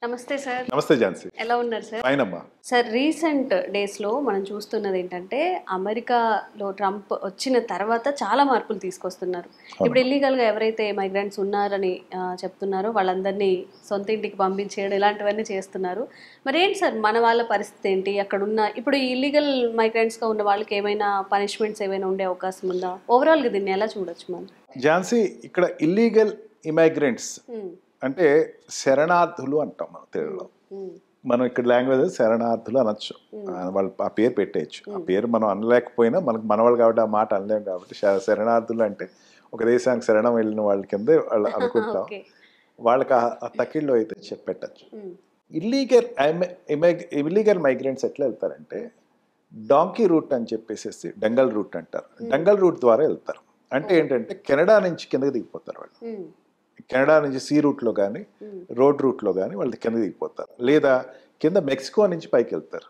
నమస్తే సార్. నమస్తే ఝాన్సీ. ఎలా ఉన్నారు సార్? ఫైన్ అమ్మా. సార్, రీసెంట్ డేస్లో మనం చూస్తున్నది ఏంటంటే అమెరికాలో ట్రంప్ వచ్చిన తర్వాత చాలా మార్పులు తీసుకొస్తున్నారు. ఇప్పుడు ఇల్లీగల్గా ఎవరైతే మైగ్రెంట్స్ ఉన్నారని చెప్తున్నారో వాళ్ళందరినీ సొంత ఇంటికి పంపించేయడం ఇలాంటివన్నీ చేస్తున్నారు. మరి ఏంటి సార్ మన వాళ్ళ పరిస్థితి ఏంటి? అక్కడ ఉన్న ఇప్పుడు ఈ ఇల్లీగల్ మైగ్రెంట్స్గా ఉన్న వాళ్ళకి ఏమైనా పనిష్మెంట్స్ ఏమైనా ఉండే అవకాశం ఉందా? ఓవరాల్గా దీన్ని ఎలా చూడొచ్చు మనం? ఝాన్సీ, ఇక్కడ ఇల్లీగల్ ఇమైగ్రెంట్స్ అంటే శరణార్థులు అంటాం మన తెలుగులో. మనం ఇక్కడ లాంగ్వేజ్ శరణార్థులు అనొచ్చు, వాళ్ళు ఆ పేరు పెట్టేయచ్చు. ఆ పేరు మనం అనలేకపోయినా మనకు మనవాళ్ళు కాబట్టి ఆ మాట అనలేము కాబట్టి శరణార్థులు అంటే ఒక దేశానికి శరణం వెళ్ళిన వాళ్ళ కింద వాళ్ళు అనుకుంటాం. వాళ్ళకి ఆ తకిళ్ళు అయితే పెట్టచ్చు. ఇల్లీగల్ మైగ్రెంట్స్ ఎట్లా వెళ్తారంటే డాంకీ రూట్ అని చెప్పేసి డంగల్ రూట్ అంటారు. డంగల్ రూట్ ద్వారా వెళ్తారు. అంటే ఏంటంటే కెనడా నుంచి కిందకి దిగిపోతారు వాళ్ళు. కెనడా నుంచి సీ రూట్లో కానీ రోడ్ రూట్లో కానీ వాళ్ళు కింద దిగిపోతారు, లేదా కింద మెక్సికో నుంచి పైకి వెళ్తారు.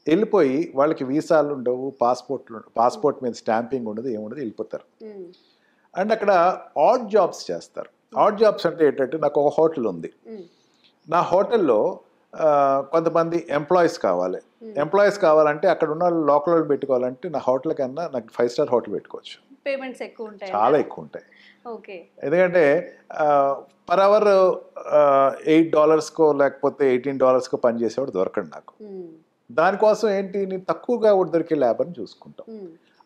వెళ్ళిపోయి వాళ్ళకి వీసాలు ఉండవు, పాస్పోర్ట్ మీద స్టాంపింగ్ ఉండదు, ఏముండదు, వెళ్ళిపోతారు. అండ్ అక్కడ ఆడ్ జాబ్స్ చేస్తారు. ఆడ్ జాబ్స్ అంటే ఏంటంటే నాకు ఒక హోటల్ ఉంది, నా హోటల్లో కొంతమంది ఎంప్లాయీస్ కావాలంటే అక్కడ ఉన్న లోకల్ వాళ్ళు పెట్టుకోవాలంటే నా హోటల్ కన్నా నాకు 5 స్టార్ హోటల్ పెట్టుకోవచ్చు. పేమెంట్స్ ఎక్కువ ఉంటాయి, చాలా ఎక్కువ ఉంటాయి. ఎందుకంటే పర్ అవర్ $8కో లేకపోతే $18కో పనిచేసేవాడు దొరకడు నాకు. దానికోసం ఏంటి, నేను తక్కువగా దొరికే లేబర్ని చూసుకుంటాం.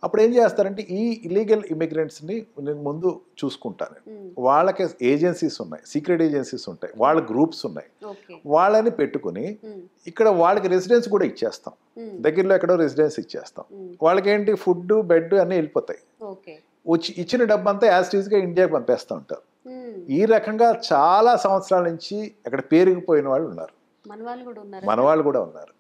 అప్పుడు ఏం చేస్తారంటే ఈ ఇల్లీగల్ ఇమిగ్రెంట్స్ని నేను ముందు చూసుకుంటాను. వాళ్ళకి ఏజెన్సీస్ ఉన్నాయి, సీక్రెట్ ఏజెన్సీస్ ఉంటాయి, వాళ్ళ గ్రూప్స్ ఉన్నాయి. వాళ్ళని పెట్టుకుని ఇక్కడ వాళ్ళకి రెసిడెన్స్ కూడా ఇచ్చేస్తాం, దగ్గరలో ఎక్కడో రెసిడెన్స్ ఇచ్చేస్తాం. వాళ్ళకి ఏంటి ఫుడ్ బెడ్ అన్నీ వెళ్ళిపోతాయి. ఇచ్చిన డబ్బంతా యాస్టీజ్గా ఇండియాకి పంపేస్తూ ఉంటారు. ఈ రకంగా చాలా సంవత్సరాల నుంచి అక్కడ పేరుకుపోయిన వాళ్ళు ఉన్నారు, మన వాళ్ళు కూడా ఉన్నారు.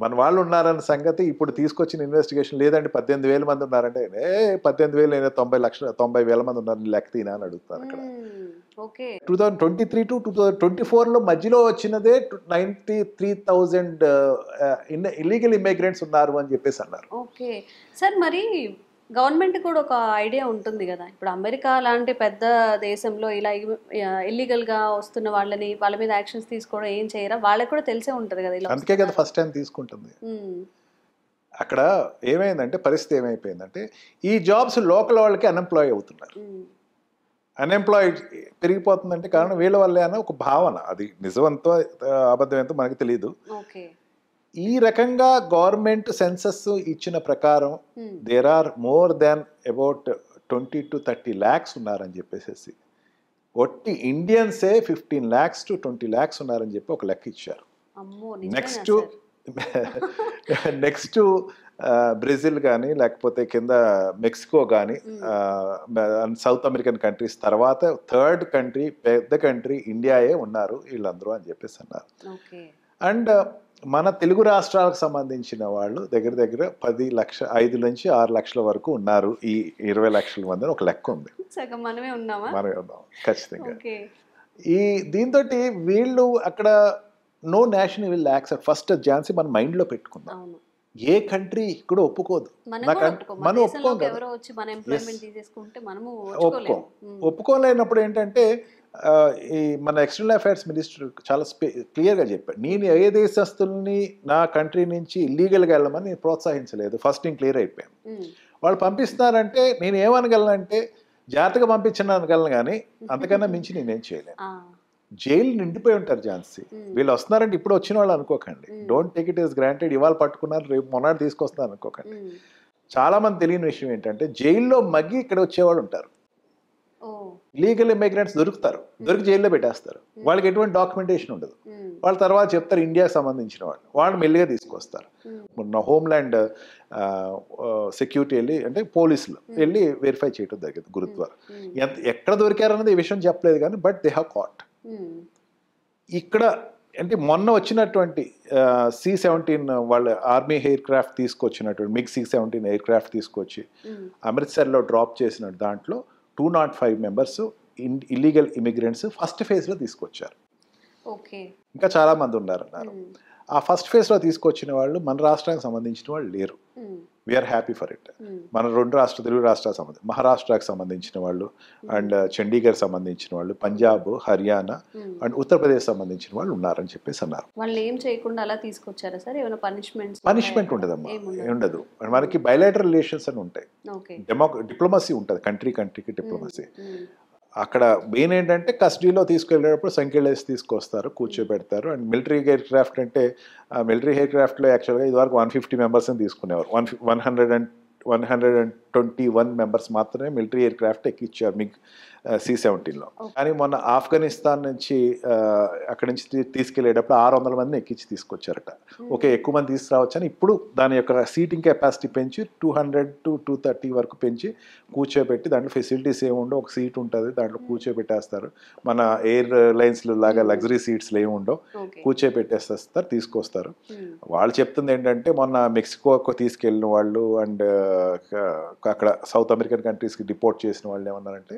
మన వాళ్ళు ఉన్నారన్న సంగతి ఇప్పుడు తీసుకొచ్చిన ఇన్వెస్టిగేషన్ లేదంటే 18,000 మంది ఉన్నారంటే 18,000 అయినా 90,000 మంది ఉన్నారు లెక్క తీనా అని అడుగుతారు. అక్కడ 2023 to 2024 మధ్యలో వచ్చినదే 93,000 ఇల్లీగల్ ఇమిగ్రెంట్స్ ఉన్నారు అని చెప్పేసి అన్నారు. ఓకే సార్, మరి గవర్నమెంట్ కూడా ఒక ఐడియా ఉంటుంది కదా, ఇప్పుడు అమెరికా లాంటి పెద్ద దేశంలో ఇలా ఇల్లీగల్గా వస్తున్న వాళ్ళ మీద యాక్షన్స్ తీసుకోవడం ఏం చేయరా, వాళ్ళకి కూడా తెలిసే ఉంటుంది కదా. ఇలా అందుకే కదా ఫస్ట్ టైం తీసుకుంటుంది. అక్కడ ఏమైందంటే పరిస్థితి ఏమైపోయిందంటే ఈ జాబ్స్ లోకల్ వాళ్ళకి అన్ఎంప్లాయ్ అవుతున్నారు. అన్ఎంప్లాయిడ్ పెరిగిపోతుందంటే కారణం వీళ్ళ వల్లే అన్న ఒక భావన, అది నిజమంతో అబద్ధమంతో మనకి తెలియదు. ఈ రకంగా గవర్నమెంట్ సెన్సస్ ఇచ్చిన ప్రకారం there are more than about 20 to 30 lakhs ఉన్నారని చెప్పేసి, ఒట్టి ఇండియన్సే 15 lakhs to 20 lakhs ఉన్నారని చెప్పి ఒక లెక్క ఇచ్చారు. నెక్స్ట్ బ్రెజిల్ కానీ లేకపోతే కింద మెక్సికో కానీ సౌత్ అమెరికన్ కంట్రీస్ తర్వాత 3rd కంట్రీ పెద్ద కంట్రీ ఇండియాయే ఉన్నారు వీళ్ళందరూ అని చెప్పేసి అన్నారు. అండ్ మన తెలుగు రాష్ట్రాలకు సంబంధించిన వాళ్ళు దగ్గర 5 నుంచి 6 లక్షల వరకు ఉన్నారు. ఈ 20 లక్షల మంది ఒక లెక్క ఉంది, మనమే ఉన్నాం ఖచ్చితంగా. ఈ దీంతో వీళ్ళు అక్కడ no nation will accept. First Jhansi మన మైండ్లో పెట్టుకుందాం, ఏ కంట్రీ ఇక్కడ ఒప్పుకోదు, మనం ఒప్పుకోం కదా. ఒప్పుకోలేనప్పుడు ఏంటంటే ఈ మన ఎక్స్టర్నల్ అఫైర్స్ మినిస్టర్ చాలా క్లియర్గా చెప్పాడు, నేను ఏ దేశస్తుల్ని నా కంట్రీ నుంచి ఇల్లీగల్గా వెళ్ళమని నేను ప్రోత్సహించలేదు. ఫస్ట్ నేను క్లియర్ అయిపోయాను. వాళ్ళు పంపిస్తున్నారంటే నేను ఏమనగలనంటే జాగ్రత్తగా పంపించనగలను, కానీ అంతకన్నా మించి నేనేం చేయలేను. జైలు నిండిపోయి ఉంటారు ఝాన్సీ. వీళ్ళు వస్తున్నారంటే ఇప్పుడు వచ్చిన వాళ్ళు అనుకోకండి, don't take it is granted. ఇవాళ పట్టుకున్నారు రేపు మొన్నటి తీసుకొస్తున్నారు అనుకోకండి. చాలా మంది తెలియని విషయం ఏంటంటే జైల్లో మగ్గి ఇక్కడ వచ్చేవాళ్ళు ఉంటారు. లీగల్ ఇమిగ్రెంట్స్ దొరికి జైల్లో పెట్టేస్తారు. వాళ్ళకి ఎటువంటి డాక్యుమెంటేషన్ ఉండదు. వాళ్ళ తర్వాత చెప్తారు ఇండియాకి సంబంధించిన వాళ్ళు మెల్లిగా తీసుకొస్తారు. మొన్న హోమ్ల్యాండ్ సెక్యూరిటీ వెళ్ళి అంటే పోలీసులు వెళ్ళి వెరిఫై చేయడం జరిగింది గురుద్వారా. ఎక్కడ దొరికారన్నది ఈ విషయం చెప్పలేదు కానీ బట్ దే హ్యావ్ కాట్. ఇక్కడ అంటే మొన్న వచ్చినటువంటి C-17 వాళ్ళ ఆర్మీ ఎయిర్ క్రాఫ్ట్ తీసుకొచ్చినటువంటి MiG C-17 ఎయిర్ క్రాఫ్ట్ తీసుకొచ్చి అమృత్సర్లో డ్రాప్ చేసిన దాంట్లో 205 మెంబర్స్ ఇల్లీగల్ ఇమిగ్రెంట్స్ ఫస్ట్ ఫేజ్లో తీసుకొచ్చారు. ఇంకా చాలా మంది ఉన్నారన్నారు. ఆ ఫస్ట్ ఫేజ్లో తీసుకొచ్చిన వాళ్ళు మన రాష్ట్రానికి సంబంధించిన వాళ్ళు లేరు. We're happy for it. మన రెండు తెలుగు రాష్ట్రాలకు సంబంధించి మహారాష్ట్రకు సంబంధించిన వాళ్ళు అండ్ చండీగఢ్ సంబంధించిన వాళ్ళు, పంజాబ్, హర్యానా అండ్ ఉత్తరప్రదేశ్ సంబంధించిన వాళ్ళు ఉన్నారని చెప్పేసి అన్నారు. వాళ్ళు ఏం చేయకుండా అలా తీసుకొచ్చారా సార్? ఏమైనా పనిష్మెంట్ ఉండదమ్మా, ఉండదు. మనకి బయలాటరల్ రిలేషన్స్ అని ఉంటాయి, డిప్లొమసీ ఉంటుంది, కంట్రీకి డిప్లొమసీ. అక్కడ మెయిన్ ఏంటంటే కస్టడీలో తీసుకెళ్ళేటప్పుడు సంఖ్యలేసి తీసుకొస్తారు, కూర్చోబెడతారు. అండ్ మిలిటరీ ఎయిర్ క్రాఫ్ట్ అంటే మిలిటరీ ఎయిర్ క్రాఫ్ట్లో యాక్చువల్గా ఇదివరకు 150 మెంబర్స్ని తీసుకునేవారు. 121 మెంబర్స్ మాత్రమే మిలిటరీ ఎయిర్ క్రాఫ్ట్ ఎక్కిచ్చారు మీకు C-17లో. కానీ మొన్న ఆఫ్ఘనిస్తాన్ నుంచి అక్కడి నుంచి తీసుకెళ్లేటప్పుడు 600 మందిని ఎక్కించి తీసుకొచ్చారట. ఓకే, ఎక్కువ మంది తీసుకురావచ్చని ఇప్పుడు దాని యొక్క సీటింగ్ కెపాసిటీ పెంచి 200 to 230 వరకు పెంచి కూర్చోబెట్టి, దాంట్లో ఫెసిలిటీస్ ఏముండవు, ఒక సీట్ ఉంటుంది దాంట్లో కూర్చోబెట్టేస్తారు. మన ఎయిర్ లైన్స్ లాగా లగ్జరీ సీట్స్లో ఏముండవు, కూర్చోబెట్టేస్తారు, తీసుకొస్తారు. వాళ్ళు చెప్తుంది ఏంటంటే మొన్న మెక్సికోకు తీసుకెళ్ళిన వాళ్ళు అండ్ అక్కడ సౌత్ అమెరికన్ కంట్రీస్కి డిపోర్ట్ చేసిన వాళ్ళు ఏమన్నారంటే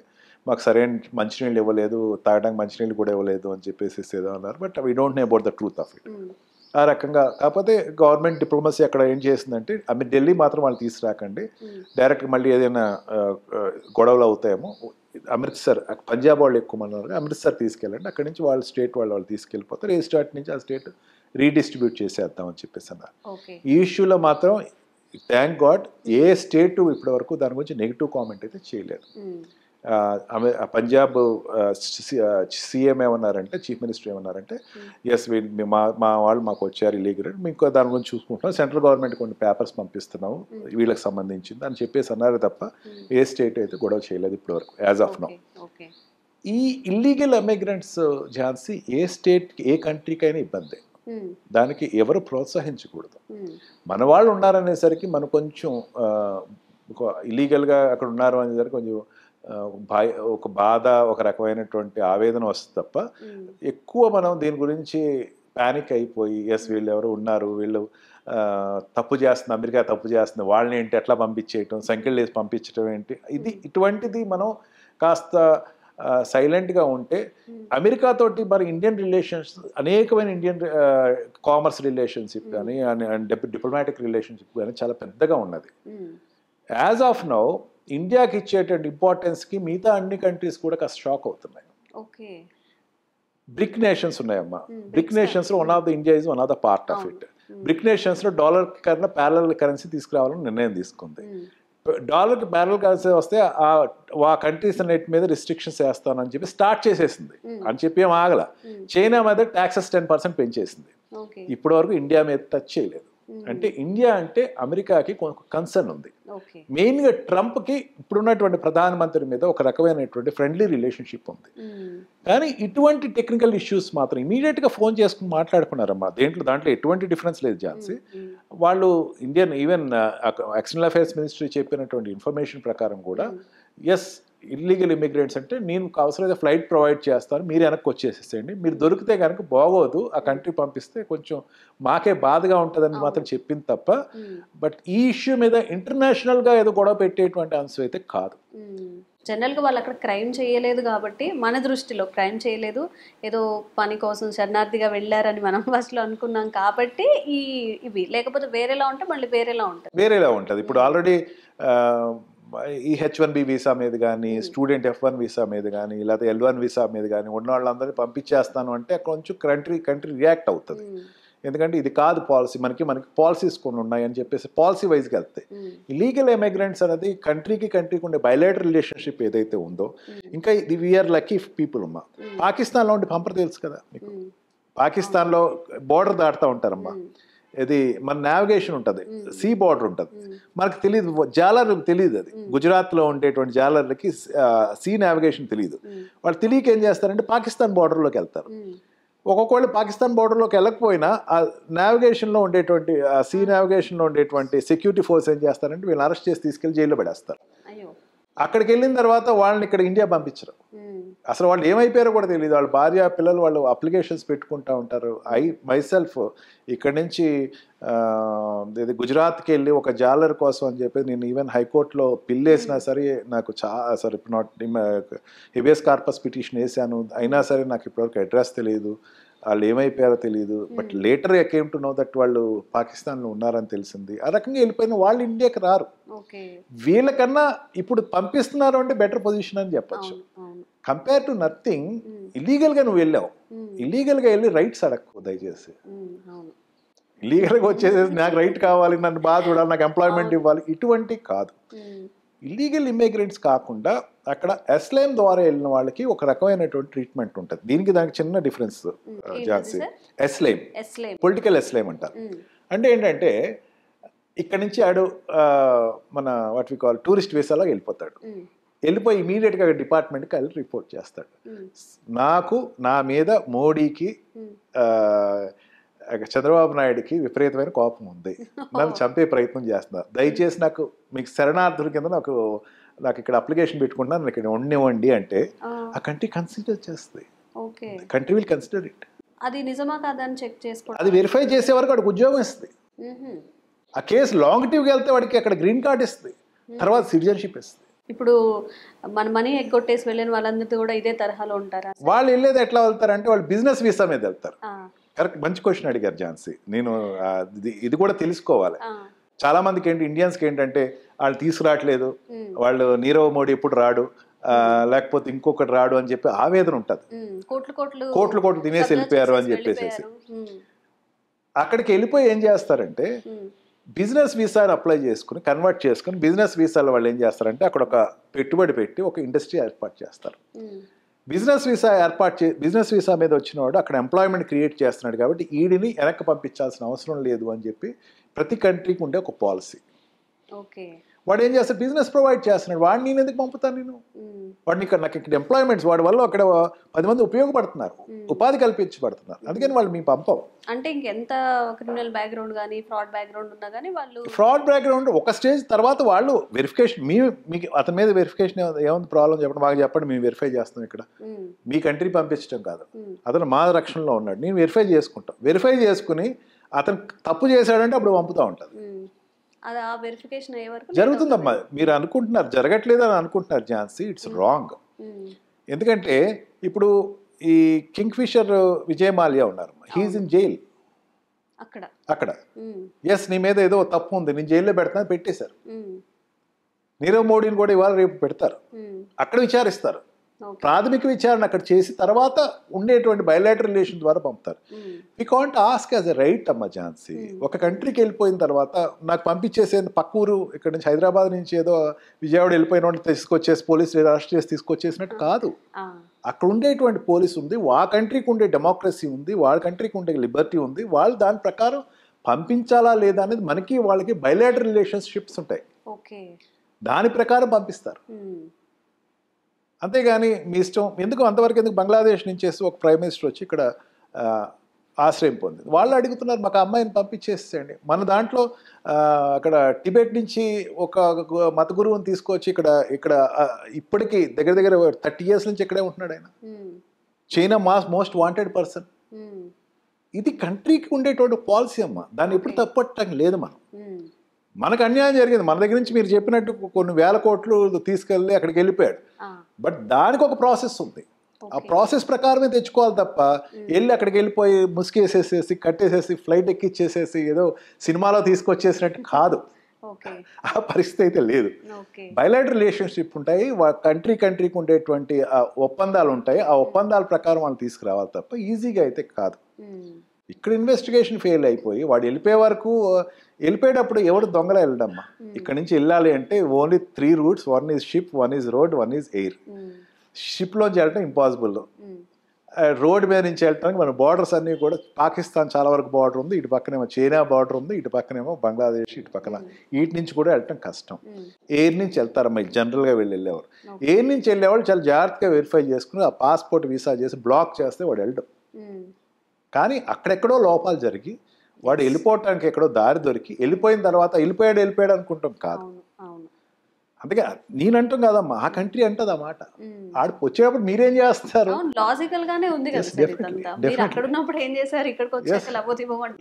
మాకు సరైన మంచినీళ్ళు ఇవ్వలేదు, తాగడానికి మంచినీళ్ళు కూడా ఇవ్వలేదు అని చెప్పేసి ఏదో అన్నారు. But we don't know about the truth of it. ఆ రకంగా కాకపోతే గవర్నమెంట్ డిప్లొమసీ అక్కడ ఏం చేసిందంటే ఢిల్లీ మాత్రం వాళ్ళు తీసుకురాకండి, డైరెక్ట్ మళ్ళీ ఏదైనా గొడవలు అవుతాయేమో, అమృత్సర్ పంజాబ్ వాళ్ళు ఎక్కువ మంది ఉన్నారు, అమృత్సర్ తీసుకెళ్ళండి, అక్కడి నుంచి వాళ్ళ స్టేట్ వాళ్ళు తీసుకెళ్ళిపోతారు, ఏ స్టేట్ నుంచి ఆ స్టేట్ రీడిస్ట్రిబ్యూట్ చేసేద్దామని చెప్పేసి అన్నారు. ఈ ఇష్యూలో మాత్రం థ్యాంక్ గాడ్ ఏ స్టేట్ ఇప్పటి వరకు దాని గురించి నెగిటివ్ కామెంట్ అయితే చేయలేదు. పంజాబ్ సీఎం ఏమన్నారంటే, చీఫ్ మినిస్టర్ ఏమన్నారంటే, ఎస్ మా వాళ్ళు మాకు వచ్చారు ఇల్లీగల్, మీకు దాని గురించి చూసుకుంటున్నాం, సెంట్రల్ గవర్నమెంట్ కొన్ని పేపర్స్ పంపిస్తున్నాము వీళ్ళకి సంబంధించింది అని చెప్పేసి అన్నారు తప్ప ఏ స్టేట్ అయితే గొడవ చేయలేదు ఇప్పటి వరకు యాజ్ ఆఫ్ నౌ. ఈ ఇల్లీగల్ ఇమిగ్రెంట్స్ ఝాన్సీ ఏ స్టేట్ ఏ కంట్రీకైనా ఇబ్బంది, దానికి ఎవరు ప్రోత్సహించకూడదు. మన వాళ్ళు ఉన్నారనేసరికి మనం కొంచెం ఇల్లీగల్గా అక్కడ ఉన్నారు అనేసరికి కొంచెం ఒక బాధ, ఒక రకమైనటువంటి ఆవేదన వస్తుంది తప్ప ఎక్కువ మనం దీని గురించి ప్యానిక్ అయిపోయి ఎస్ వీళ్ళు ఎవరు ఉన్నారు, వీళ్ళు తప్పు చేస్తుంది, అమెరికా తప్పు చేస్తుంది, వాళ్ళని ఏంటి ఎట్లా పంపించేయటం, సంఖ్యలు వేసి పంపించడం ఏంటి, ఇటువంటిది మనం కాస్త సైలెంట్గా ఉంటే అమెరికాతోటి మరి ఇండియన్ రిలేషన్స్ అనేకమైన ఇండియన్ కామర్స్ రిలేషన్షిప్ కానీ డిప్లొమాటిక్ రిలేషన్షిప్ కానీ చాలా పెద్దగా ఉన్నది. యాజ్ ఆఫ్ నౌ ఇండియాకి ఇచ్చేటువంటి ఇంపార్టెన్స్కి మిగతా అన్ని కంట్రీస్ కూడా కాస్త షాక్ అవుతున్నాయి. బ్రిక్ నేషన్స్ ఉన్నాయమ్మా, బ్రిక్ నేషన్స్లో one of the India is one of the part of it. BRIC నేషన్స్లో డాలర్ కన్నా ప్యారలల్ కరెన్సీ తీసుకురావాలని నిర్ణయం తీసుకుంది. డాలర్కి ప్యారలల్ కరెన్సీ వస్తే ఆ కంట్రీస్ అన్నిటి మీద రిస్ట్రిక్షన్స్ వేస్తానని చెప్పి స్టార్ట్ చేసేసింది అని చెప్పి ఏం ఆగల. చైనా మీద ట్యాక్సెస్ 10% పెంచేసింది. ఇప్పటి వరకు ఇండియా మీద టచ్ చేయలేదు. అంటే ఇండియా అంటే అమెరికాకి కన్సర్న్ ఉంది. మెయిన్గా ట్రంప్కి ఇప్పుడున్నటువంటి ప్రధానమంత్రి మీద ఒక రకమైనటువంటి ఫ్రెండ్లీ రిలేషన్షిప్ ఉంది. కానీ ఇటువంటి టెక్నికల్ ఇష్యూస్ మాత్రం ఇమీడియట్గా ఫోన్ చేసుకుని మాట్లాడుకున్నారమ్మా. దాంట్లో ఎటువంటి డిఫరెన్స్ లేదు ఝాన్సీ. వాళ్ళు Indian even external affairs ministry చెప్పినటువంటి ఇన్ఫర్మేషన్ ప్రకారం కూడా ఎస్ ఇల్లీగల్ ఇమిగ్రెంట్స్ అంటే నేను అవసరమైతే ఫ్లైట్ ప్రొవైడ్ చేస్తాను, మీరు వెనక్కి వచ్చేసేసేయండి, మీరు దొరికితే కనుక బాగోదు, ఆ కంట్రీ పంపిస్తే కొంచెం మాకే బాధగా ఉంటుందని మాత్రం చెప్పింది తప్ప బట్ ఈ ఇష్యూ మీద ఇంటర్నేషనల్గా ఏదో గొడవ పెట్టేటువంటి అంశం అయితే కాదు. జనరల్గా వాళ్ళు అక్కడ క్రైమ్ చేయలేదు కాబట్టి మన దృష్టిలో క్రైమ్ చేయలేదు, ఏదో పని కోసం శరణార్థిగా వెళ్ళారని మనం ఫస్ట్లో అనుకున్నాం కాబట్టి ఇవి లేకపోతే వేరేలా ఉంటే మళ్ళీ వేరేలా ఉంటుంది. ఇప్పుడు ఆల్రెడీ ఈ H-1B వీసా మీద కానీ, స్టూడెంట్ F-1 వీసా మీద కానీ, లేకపోతే L-1 వీసా మీద కానీ ఉన్న వాళ్ళందరినీ పంపించేస్తాను అంటే కొంచెం కంట్రీ రియాక్ట్ అవుతుంది. ఎందుకంటే ఇది కాదు పాలసీ, మనకి పాలసీస్ కొన్ని ఉన్నాయి అని చెప్పేసి పాలసీ వైజ్గా వెళ్తాయి. ఇల్లీగల్ ఇమిగ్రెంట్స్ అనేది కంట్రీకి ఉండే బయలాటరల్ రిలేషన్షిప్ ఏదైతే ఉందో, ఇంకా ఇది వీఆర్ లక్కీ పీపుల్ అమ్మా. పాకిస్తాన్లో ఉండే పంపర్ తెలుసు కదా మీకు, పాకిస్తాన్లో బోర్డర్ దాటుతూ ఉంటారమ్మా. ఇది మన నావిగేషన్ ఉంటుంది, సీ బార్డర్ ఉంటుంది, మనకు తెలియదు, జాలర్లకు తెలియదు. అది గుజరాత్లో ఉండేటువంటి జాలర్లకి సీ నావిగేషన్ తెలియదు. వాళ్ళు తెలియక ఏం చేస్తారంటే పాకిస్తాన్ బార్డర్లోకి వెళ్తారు. ఒక్కొక్కళ్ళు పాకిస్తాన్ బార్డర్లోకి వెళ్ళకపోయినా ఆ నావిగేషన్లో ఉండేటువంటి సీ నావిగేషన్లో ఉండేటువంటి సెక్యూరిటీ ఫోర్స్ ఏం చేస్తారంటే వీళ్ళని అరెస్ట్ చేసి తీసుకెళ్ళి జైల్లో పడేస్తారు. అక్కడికి వెళ్ళిన తర్వాత వాళ్ళని ఇక్కడ ఇండియా పంపించరు. అసలు వాళ్ళు ఏమైపోయారో కూడా తెలియదు. వాళ్ళ భార్య పిల్లలు వాళ్ళు అప్లికేషన్స్ పెట్టుకుంటూ ఉంటారు. మైసెల్ఫ్ ఇక్కడ నుంచి గుజరాత్కి వెళ్ళి ఒక జాలర్ కోసం అని చెప్పి నేను ఈవెన్ హైకోర్టులో పిల్ వేసినా సరే నాకు sorry not habeas corpus petition వేసాను, అయినా సరే నాకు ఇప్పటివరకు అడ్రస్ తెలియదు. వాళ్ళు ఏమైపోయారో తెలియదు. But later I came to know that వాళ్ళు పాకిస్తాన్లో ఉన్నారని తెలిసింది. ఆ రకంగా వెళ్ళిపోయిన వాళ్ళు ఇండియాకి రారు. వీళ్ళకన్నా ఇప్పుడు పంపిస్తున్నారు అంటే బెటర్ పొజిషన్ అని చెప్పచ్చు. Compare to nothing. ఇల్లీగల్గా నువ్వు వెళ్ళావు, ఇల్లీగల్గా వెళ్ళి రైట్స్ అడగకు దయచేసి. ఇల్లీగల్గా వచ్చేసేసి నాకు రైట్ కావాలి, నన్ను బాగా చూడాలి, నాకు ఎంప్లాయ్మెంట్ ఇవ్వాలి, ఇటువంటి కాదు. ఇల్లీగల్ ఇమిగ్రెంట్స్ కాకుండా అక్కడ అస్లైం ద్వారా వెళ్ళిన వాళ్ళకి ఒక రకమైనటువంటి ట్రీట్మెంట్ ఉంటుంది. దీనికి దానికి చిన్న డిఫరెన్స్ ఝాన్సీ. అస్లైం, పొలిటికల్ అస్లైం అంటారు. అంటే ఏంటంటే ఇక్కడ నుంచి ఆడు మన వాట్ వి కాల్ టూరిస్ట్ వీసాలో వెళ్ళిపోతాడు. వెళ్ళిపోయి ఇమీడియట్గా డిపార్ట్మెంట్కి వెళ్ళి రిపోర్ట్ చేస్తాడు, నాకు నా మీద మోడీకి చంద్రబాబు నాయుడుకి విపరీతమైన కోపం ఉంది, నన్ను చంపే ప్రయత్నం చేస్తున్నారు, దయచేసి నాకు మీకు శరణార్థుల కింద నాకు ఇక్కడ అప్లికేషన్ పెట్టుకుంటున్నాను, ఇక్కడ ఉండనివ్వండి అంటే ఆ కంట్రీ కన్సిడర్ చేస్తుంది. Country will consider it. అది నిజమా కాదా అని చెక్ చేసుకో, అది వెరిఫై చేసే వరకు వాడికి ఉద్యోగం ఇస్తుంది. ఆ కేసు లాంగిటివ్గా వెళ్తే వాడికి అక్కడ గ్రీన్ కార్డ్ ఇస్తుంది, తర్వాత సిటిజన్షిప్ ఇస్తుంది. ఇప్పుడు మన మనీ ఎగ్గొట్టేసి వెళ్ళిన వాళ్ళందరితో కూడా ఇదే తరహాలో ఉంటారా? వాళ్ళు వెళ్ళేది ఎట్లా వెళ్తారంటే వాళ్ళు బిజినెస్ వీసా మీద వెళ్తారు. కరెక్ట్, మంచి క్వశ్చన్ అడిగారు ఝాన్సీ. నేను ఇది కూడా తెలుసుకోవాలి. చాలా మందికి ఏంటి, ఇండియన్స్కి ఏంటంటే వాళ్ళు తీసుకురావట్లేదు, వాళ్ళు నీరవ్ మోడీ ఎప్పుడు రాడు, లేకపోతే ఇంకొకటి రాడు అని చెప్పి ఆవేదన ఉంటుంది. కోట్లు తినేసి వెళ్ళిపోయారు అని చెప్పేసి అక్కడికి వెళ్ళిపోయి ఏం చేస్తారంటే బిజినెస్ వీసాని అప్లై చేసుకుని కన్వర్ట్ చేసుకుని బిజినెస్ వీసాల వాళ్ళు ఏం చేస్తారంటే అక్కడ ఒక పెట్టుబడి పెట్టి ఒక ఇండస్ట్రీ ఏర్పాటు చేస్తారు. బిజినెస్ వీసా మీద వచ్చినవాడు అక్కడ ఎంప్లాయ్మెంట్ క్రియేట్ చేస్తున్నాడు కాబట్టి వీడిని వెనక్కి పంపించాల్సిన అవసరం లేదు అని చెప్పి ప్రతి కంట్రీకి ఉండే ఒక పాలసీ. వాడు ఏం చేస్తాడు, బిజినెస్ ప్రొవైడ్ చేస్తున్నాడు, వాడిని నేను ఎందుకు పంపుతాను, నేను వాడిని నాకు ఇక్కడ ఎంప్లాయ్మెంట్స్ వాడి వల్ల అక్కడ 10 మంది ఉపయోగపడుతున్నారు, ఉపాధి కల్పించబడుతున్నారు, అందుకని వాళ్ళు మేము పంపం. అంటే ఇంకెంత క్రిమినల్ బ్యాక్గ్రౌండ్ కానీ ఫ్రాడ్ బ్యాక్గ్రౌండ్ ఉన్నా కానీ వాళ్ళు ఫ్రాడ్ బ్యాక్గ్రౌండ్ ఒక స్టేజ్ తర్వాత వాళ్ళు వెరిఫికేషన్ మీకు అతని మీద వెరిఫికేషన్ ఏముంది ప్రాబ్లం చెప్పండి, మాకు చెప్పండి, మేము వెరిఫై చేస్తాం, ఇక్కడ మీ కంట్రీ పంపించడం కాదు, అతను మా రక్షణలో ఉన్నాడు, నేను వెరిఫై చేసుకుంటాం, వెరిఫై చేసుకుని అతను తప్పు చేశాడంటే అప్పుడు పంపుతూ ఉంటుంది. జరుగుతుందమ్మా, మీరు అనుకుంటున్నారు జరగట్లేదు అని అనుకుంటున్నారు ఝాన్సీ, ఇట్స్ రాంగ్. ఎందుకంటే ఇప్పుడు ఈ కింగ్ ఫిషర్ విజయ్ మాల్యా ఉన్నారు, హీఈస్ ఇన్ జైల్ అక్కడ. ఎస్ నీ మీద ఏదో తప్పు ఉంది, నేను జైల్లో పెడతాను, పెట్టేశారు. నీరవ్ మోడీని కూడా ఇవాళ రేపు పెడతారు, అక్కడ విచారిస్తారు, ప్రాథమిక విచారణ అక్కడ చేసి తర్వాత ఉండేటువంటి బయలాటరల్ రిలేషన్ ద్వారా పంపుతారు. We can't ask as a right అమ్మ ఝాన్సీ. ఒక కంట్రీకి వెళ్ళిపోయిన తర్వాత నాకు పంపించేసే పక్క ఊరు ఇక్కడ నుంచి హైదరాబాద్ నుంచి ఏదో విజయవాడ వెళ్ళిపోయిన వాళ్ళు తీసుకొచ్చేసి పోలీసులు అరెస్ట్ చేసి తీసుకొచ్చేసినట్టు కాదు. అక్కడ ఉండేటువంటి పోలీసు ఉంది, ఆ కంట్రీకి ఉండే డెమోక్రసీ ఉంది, వాళ్ళ కంట్రీకి ఉండే లిబర్టీ ఉంది, వాళ్ళు దాని ప్రకారం పంపించాలా లేదా అనేది మనకి వాళ్ళకి బయలాటరల్ రిలేషన్షిప్స్ ఉంటాయి, దాని ప్రకారం పంపిస్తారు. అంతేగాని మీ ఇష్టం ఎందుకు అంతవరకు ఎందుకు బంగ్లాదేశ్ నుంచి ఒక ప్రైమ్ మినిస్టర్ వచ్చి ఇక్కడ ఆశ్రయం పొందింది, వాళ్ళు అడుగుతున్నారు మాకు అమ్మాయిని పంపించేసేయండి. మన దాంట్లో అక్కడ టిబెట్ నుంచి ఒక మత గురువుని తీసుకొచ్చి ఇక్కడ ఇప్పటికీ దగ్గర 30 years నుంచి ఇక్కడే ఉంటున్నాడు ఆయన, చైనా మోస్ట్ వాంటెడ్ పర్సన్. ఇది కంట్రీకి ఉండేటువంటి పాలసీ అమ్మ, దాన్ని ఎప్పుడు తప్పట్టం లేదు. మనకు అన్యాయం జరిగింది, మన దగ్గర నుంచి మీరు చెప్పినట్టు కొన్ని వేల కోట్లు తీసుకెళ్ళి అక్కడికి వెళ్ళిపోయాడు, బట్ దానికి ఒక ప్రాసెస్ ఉంది, ఆ ప్రాసెస్ ప్రకారమే తెచ్చుకోవాలి తప్ప వెళ్ళి అక్కడికి వెళ్ళిపోయి ముసుకేసేసేసి కట్టేసేసి ఫ్లైట్ ఎక్కిచ్చేసేసి ఏదో సినిమాలో తీసుకొచ్చేసినట్టు కాదు, ఆ పరిస్థితి అయితే లేదు. బయలాటరల్ రిలేషన్షిప్ ఉంటాయి, కంట్రీకి ఉండేటువంటి ఒప్పందాలు ఉంటాయి, ఆ ఒప్పందాల ప్రకారం వాళ్ళు తీసుకురావాలి తప్ప ఈజీగా అయితే కాదు. ఇక్కడ ఇన్వెస్టిగేషన్ ఫెయిల్ అయిపోయి వాడు వెళ్ళిపోయే వరకు వెళ్ళిపోయేటప్పుడు ఎవడు దొంగలా వెళ్ళడమ్మా. ఇక్కడ నుంచి వెళ్ళాలి అంటే only 3 routes, 1 is ship, 1 is road, 1 is air. షిప్లోంచి వెళ్ళటం ఇంపాసిబుల్, రోడ్ మీద నుంచి వెళ్ళటానికి మన బార్డర్స్ అన్నీ కూడా పాకిస్తాన్ చాలా వరకు బార్డర్ ఉంది, ఇటు పక్కనేమో చైనా బార్డర్ ఉంది, ఇటు పక్కనేమో బంగ్లాదేశ్, ఇటు పక్కన వీటి నుంచి కూడా వెళ్ళటం కష్టం. ఎయిర్ నుంచి వెళ్తారమ్మా జనరల్గా వెళ్ళేవారు. ఎయిర్ నుంచి వెళ్ళేవాళ్ళు చాలా జాగ్రత్తగా వెరిఫై చేసుకుని ఆ పాస్పోర్ట్ వీసా చేసి బ్లాక్ చేస్తే వాడు వెళ్ళడం. కానీ అక్కడెక్కడో లోపాలు జరిగి వాడు వెళ్ళిపోవటానికి ఎక్కడో దారి దొరికి వెళ్ళిపోయిన తర్వాత వెళ్ళిపోయాడు అనుకుంటాం కాదు. అందుకే నేనంటాం కదమ్మా, ఆ కంట్రీ అంటది ఆ మాట. ఆడు వచ్చేటప్పుడు మీరేం చేస్తారు, లాజికల్ గానే ఉంది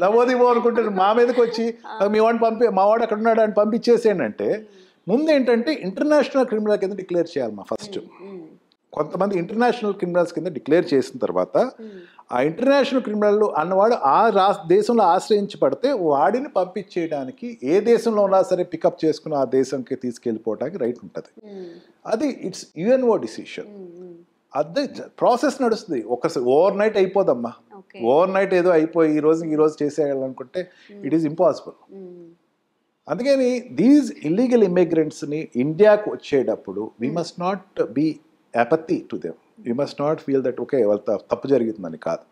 లవోదివో అనుకుంటారు, మా మీదకి వచ్చి మీ వాడిని మా వాడు అక్కడ ఉన్నాడు అని పంపించేసేయండి అంటే ముందు ఏంటంటే ఇంటర్నేషనల్ క్రిమినల్ కింద డిక్లేర్ చేయాలి మా ఫస్ట్. కొంతమంది ఇంటర్నేషనల్ క్రిమినల్స్ కింద డిక్లేర్ చేసిన తర్వాత ఆ ఇంటర్నేషనల్ క్రిమినల్ అన్నవాడు ఆ దేశంలో ఆశ్రయించబడితే వాడిని పంపించేయడానికి ఏ దేశంలో ఉన్నా సరే పికప్ చేసుకుని ఆ దేశంకి తీసుకెళ్ళిపోవడానికి రైట్ ఉంటుంది. అది ఇట్స్ యుఎన్ఓ డిసిషన్. అదే ప్రాసెస్ నడుస్తుంది. ఒకసారి ఓవర్ నైట్ అయిపోదమ్మా. ఓవర్ నైట్ ఏదో అయిపోయి ఈ రోజు చేసేయాలనుకుంటే ఇట్ ఈస్ ఇంపాసిబుల్. అందుకని దీస్ ఇల్లీగల్ ఇమిగ్రెంట్స్ని ఇండియాకు వచ్చేటప్పుడు we must not be apathy to them. We must not feel that okay వాళ్ళ తప్పు జరుగుతుందని కాదు.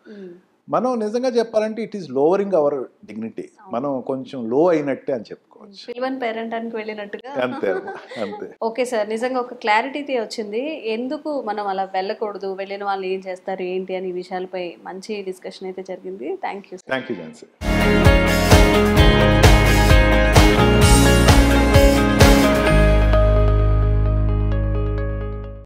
మనం నిజంగా చెప్పాలంటే it is lowering our dignity. మనం కొంచెం లో అయినట్టే అని చెప్పుకోవచ్చు. పిల్వన్ పేరెంట్ అని వెళ్ళినట్టుగా. అంతే అంతే. ఓకే సార్, నిజంగా ఒక క్లారిటీ వచ్చింది. ఎందుకు మనం అలా వెళ్ళకూడదు, వెళ్ళిన వాళ్ళు ఏం చేస్తారు ఏంటి అని విషయాలపై మంచి డిస్కషన్ అయితే జరిగింది. Thank you. Thank you Jhansi.